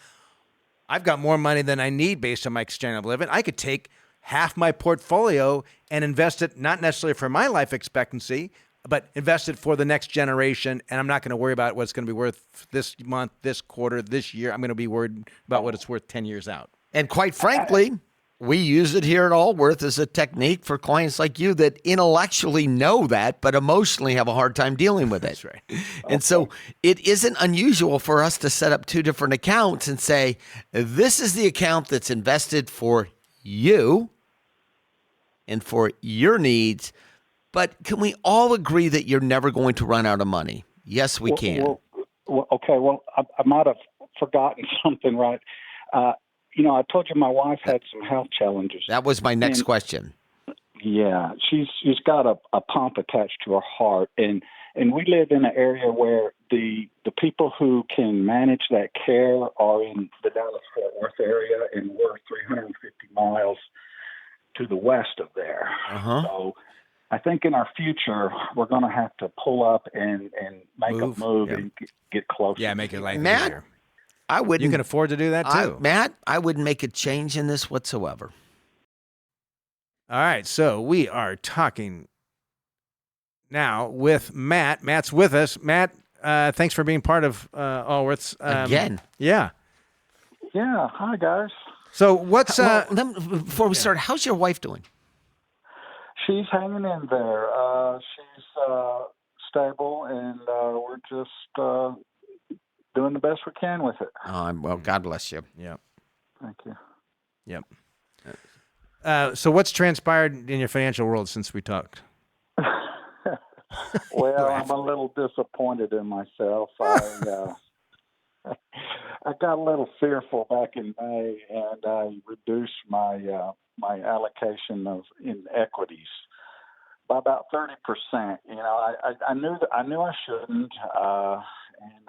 B: I've got more money than I need based on my standard of living. I could take half my portfolio and invest it, not necessarily for my life expectancy, but invest it for the next generation, and I'm not going to worry about what it's going to be worth this month, this quarter, this year. I'm going to be worried about what it's worth 10 years out.
C: And quite frankly, we use it here at Allworth as a technique for clients like you that intellectually know that, but emotionally have a hard time dealing with it.
B: That's right.
C: And so it isn't unusual for us to set up two different accounts and say, this is the account that's invested for you and for your needs. But can we all agree that you're never going to run out of money? Yes, we can.
F: Okay. Well, I might have forgotten something, right? I told you my wife had some health challenges.
C: That was my next question.
F: Yeah, she's got a pump attached to her heart, and we live in an area where the people who can manage that care are in the Dallas-Fort Worth area, and we're 350 miles to the west of there.
C: Uh-huh.
F: So I think in our future we're going to have to pull up and make a move and get closer.
B: Yeah, make it life
C: Matt,
B: easier.
C: I wouldn't.
B: You can afford to do that too.
C: Matt, I wouldn't make a change in this whatsoever.
B: All right, so we are talking now with Matt. Matt's with us. Matt, thanks for being part of Allworth's.
C: Again.
B: Yeah.
F: Yeah. Hi, guys.
B: So what's...
C: before we start, how's your wife doing?
F: She's hanging in there. She's stable, and we're just doing the best we can with it.
C: Well, God bless you.
B: Yeah.
F: Thank you.
B: Yep. So what's transpired in your financial world since we talked?
F: Well, I'm a little disappointed in myself. I got a little fearful back in May, and I reduced my allocation in equities by about 30%. You know, I knew I shouldn't, and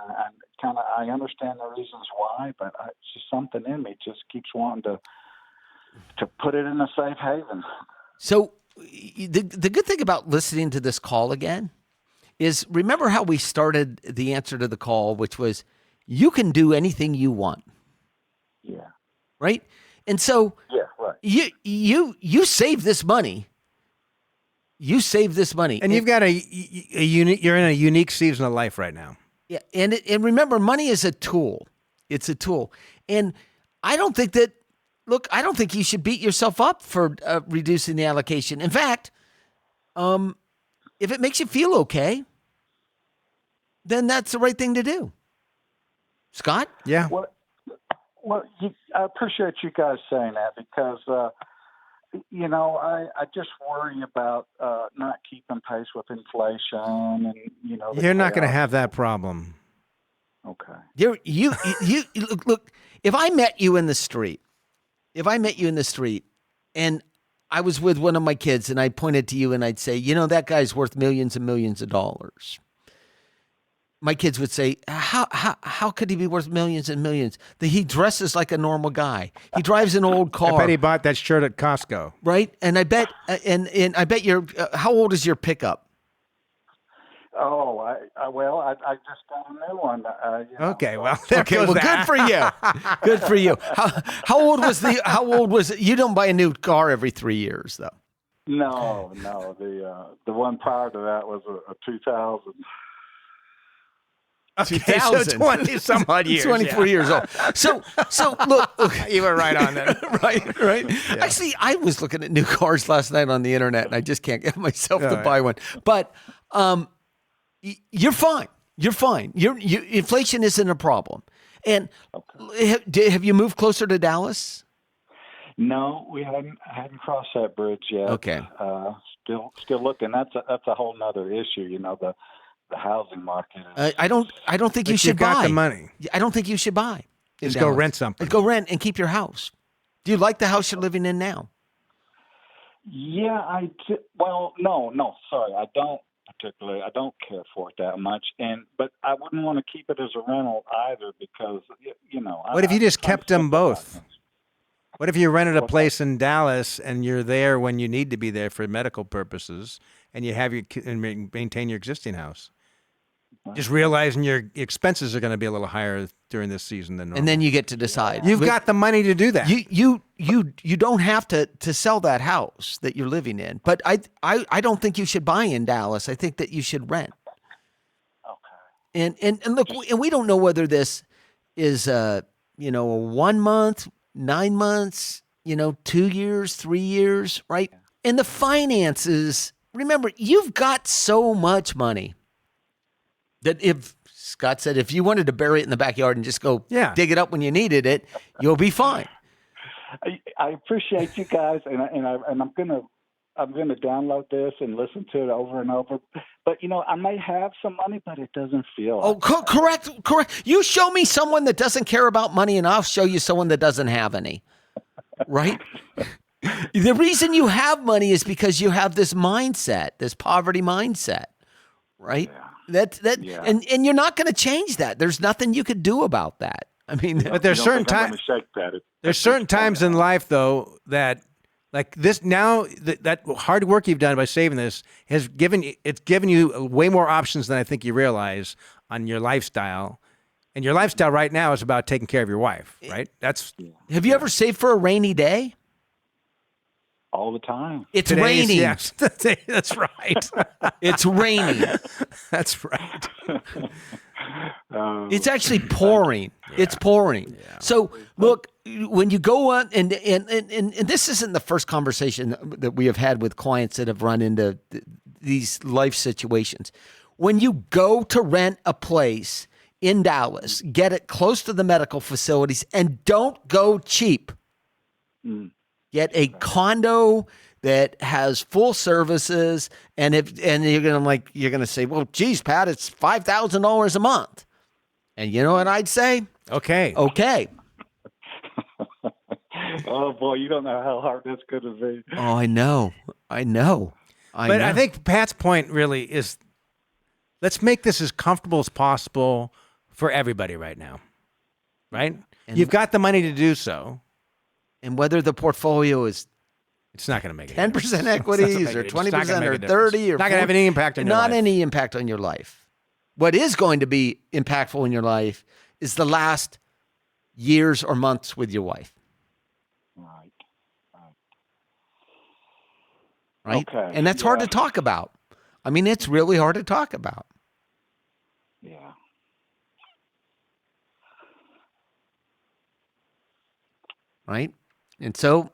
F: I understand the reasons why, but it's just something in me just keeps wanting to put it in a safe haven.
C: So the good thing about listening to this call again is remember how we started the answer to the call, which was you can do anything you want.
F: Yeah.
C: Right? And so
F: Yeah, right.
C: you save this money. You save this money.
B: And you've got a unique. You're in a unique season of life right now.
C: Yeah, and remember, money is a tool. It's a tool, and I don't think that. Look, I don't think you should beat yourself up for reducing the allocation. In fact, if it makes you feel okay, then that's the right thing to do. Scott?
B: Yeah.
F: Well, I appreciate you guys saying that because, I just worry about not keeping pace with inflation and,
B: You're not going to have that problem.
F: Okay.
C: You look, if I met you in the street and I was with one of my kids and I pointed to you and I'd say, that guy's worth millions and millions of dollars. My kids would say, how could he be worth millions and millions? He dresses like a normal guy. He drives an old car.
B: I bet he bought that shirt at Costco.
C: Right? And I bet, and I bet how old is your pickup?
F: Oh, I just got a new one.
B: Okay, well,
C: good for you. Good for you. How old was it? You don't buy a new car every 3 years, though.
F: No. The one prior to that was a 2000.
B: Okay, so 20 some odd years.
C: 24 years old. So look.
B: You were right on that.
C: right. Yeah. Actually, I was looking at new cars last night on the internet, and I just can't get myself to buy one. But you're fine. You're fine. Inflation isn't a problem. And have you moved closer to Dallas?
F: No, we hadn't crossed that bridge yet.
C: Okay.
F: Still looking. That's a whole nother issue. The housing market.
C: I don't think you should buy.
B: You've got the money.
C: I don't think you should buy.
B: Just go rent something.
C: Go rent and keep your house. Do you like the house you're living in now?
F: Yeah, I do. Well, no, sorry, I don't particularly. I don't care for it that much, but I wouldn't want to keep it as a rental either because
B: What if you just kept them both? What if you rented a place in Dallas and you're there when you need to be there for medical purposes, and you have and maintain your existing house? Just realizing your expenses are going to be a little higher during this season than normal.
C: And then you get to decide.
B: You've got the money to do that.
C: You don't have to sell that house that you're living in. But I don't think you should buy in Dallas. I think that you should rent. Okay. And look, and we don't know whether this is a 1 month, 9 months, 2 years, 3 years, right? And the finances, remember, you've got so much money that if Scott said, if you wanted to bury it in the backyard and just go dig it up when you needed it, you'll be fine.
F: I appreciate you guys, and I'm gonna download this and listen to it over and over. But I may have some money, but it doesn't feel.
C: Oh, correct. You show me someone that doesn't care about money, and I'll show you someone that doesn't have any. Right? The reason you have money is because you have this mindset, this poverty mindset, right?
F: Yeah.
C: And you're not going to change that. There's nothing you could do about that. I mean,
B: but there's certain times. There's certain times in life, though, that like this now that hard work you've done by saving this has given you way more options than I think you realize on your lifestyle. And your lifestyle right now is about taking care of your wife, right? Have
C: you ever saved for a rainy day?
F: All the time.
C: It's raining.
B: Yes, that's right.
C: It's raining.
B: That's right.
C: It's actually pouring. Yeah. It's pouring. Yeah. So look, when you go on, and this isn't the first conversation that we have had with clients that have run into these life situations. When you go to rent a place in Dallas, get it close to the medical facilities, and don't go cheap. get a condo that has full services, and you're gonna say, well, geez, Pat, it's $5,000 a month. And you know what I'd say?
B: Okay.
F: Oh boy, you don't know how hard that's going to be.
C: Oh, I know.
B: I think Pat's point really is, let's make this as comfortable as possible for everybody right now, right?
C: And
B: you've got the money to do so.
C: And whether the portfolio is
B: it's not going to make
C: 10% equities or 20% or 30 or
B: not going to have any impact on your life.
C: Not any impact on your life. What is going to be impactful in your life is the last years or months with your wife. Right?
F: Okay.
C: And that's hard to talk about. I mean, it's really hard to talk about.
F: Yeah.
C: Right? And so,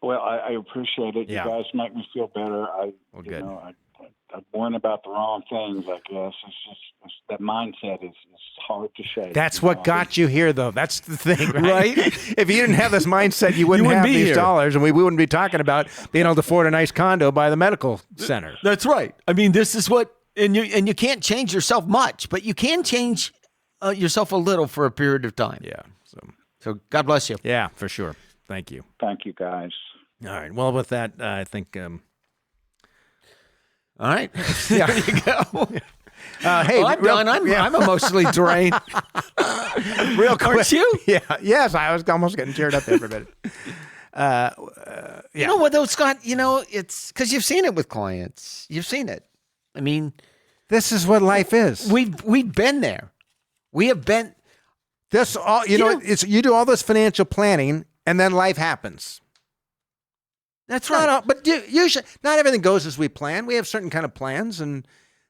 F: Well, I appreciate it.
B: Yeah.
F: You guys make me feel better.
B: Good.
F: I'm worrying about the wrong things, I guess. It's that mindset is hard to shake.
B: That's what got you here, though. That's the thing, right?
C: Right?
B: If you didn't have this mindset, you wouldn't have
C: be
B: these
C: here.
B: dollars, and we wouldn't be talking about being able to afford a nice condo by the medical center.
C: That's right. I mean, this is what, and you can't change yourself much, but you can change yourself a little for a period of time.
B: Yeah.
C: So God bless you.
B: Yeah, for sure. Thank you.
F: Thank you, guys.
B: All right. Well, with that, I think.
C: All right.
B: Yeah.
C: There you go.
B: Hey,
C: I'm done. I'm emotionally drained.
B: real quick.
C: Aren't you?
B: Yeah. Yes, I was almost getting teared up there for a minute.
C: You know what, though, Scott? It's because you've seen it with clients. You've seen it. I mean,
B: This is what life is.
C: we've been there. We have been.
B: This all it's you do all this financial planning, and then life happens.
C: That's right.
B: No, but usually not everything goes as we plan. We have certain kind of plans, and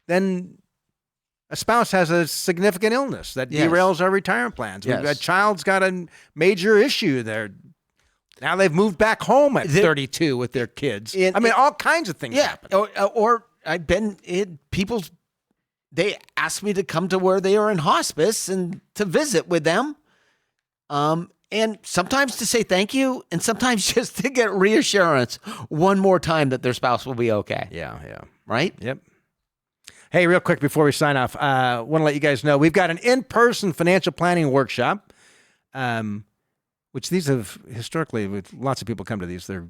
B: then a spouse has a significant illness that
C: Yes.
B: derails our retirement plans.
C: Yes.
B: A child's got a major issue there. Now they've moved back home at 32 with their kids. All kinds of things happen.
C: Or I've been in people's. They asked me to come to where they are in hospice and to visit with them. And sometimes to say thank you, and sometimes just to get reassurance one more time that their spouse will be okay.
B: Yeah.
C: Right?
B: Yep. Hey, real quick before we sign off, want to let you guys know we've got an in-person financial planning workshop, which these have historically, with lots of people come to these. They're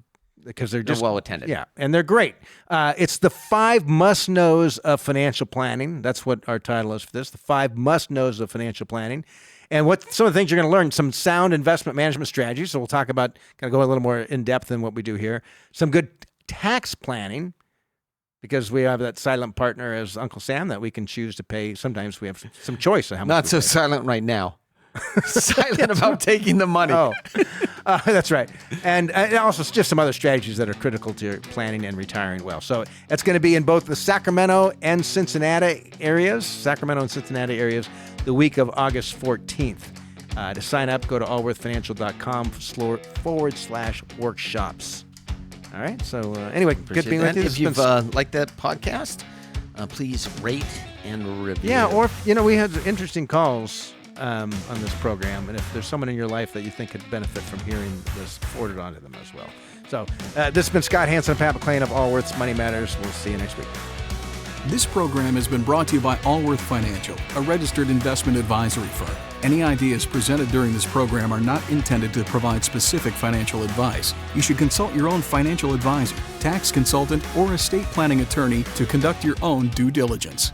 B: just
C: well attended.
B: Yeah, and they're great. It's the 5 must-knows of financial planning. That's what our title is for this, the 5 must-knows of financial planning. And what some of the things you're going to learn, some sound investment management strategies. So we'll talk about, kind of go a little more in depth than what we do here. Some good tax planning, because we have that silent partner as Uncle Sam that we can choose to pay. Sometimes we have some choice of how much.
C: Not
B: we
C: so
B: pay.
C: silent right now. Silent about taking the money.
B: Oh, that's right. And also just some other strategies that are critical to planning and retiring well. So it's going to be in both the Sacramento and Cincinnati areas, the week of August 14th. To sign up, go to allworthfinancial.com/workshops. All right. So anyway, good being with you.
C: If you've liked that podcast, please rate and review.
B: Yeah, or we had interesting calls on this program, and if there's someone in your life that you think could benefit from hearing this, forward it on to them as well. So this has been Scott Hansen and Pat McClain of Allworth's Money Matters. We'll see you next week.
A: This program has been brought to you by Allworth Financial, a registered investment advisory firm. Any ideas presented during this program are not intended to provide specific financial advice. You should consult your own financial advisor, tax consultant, or estate planning attorney to conduct your own due diligence.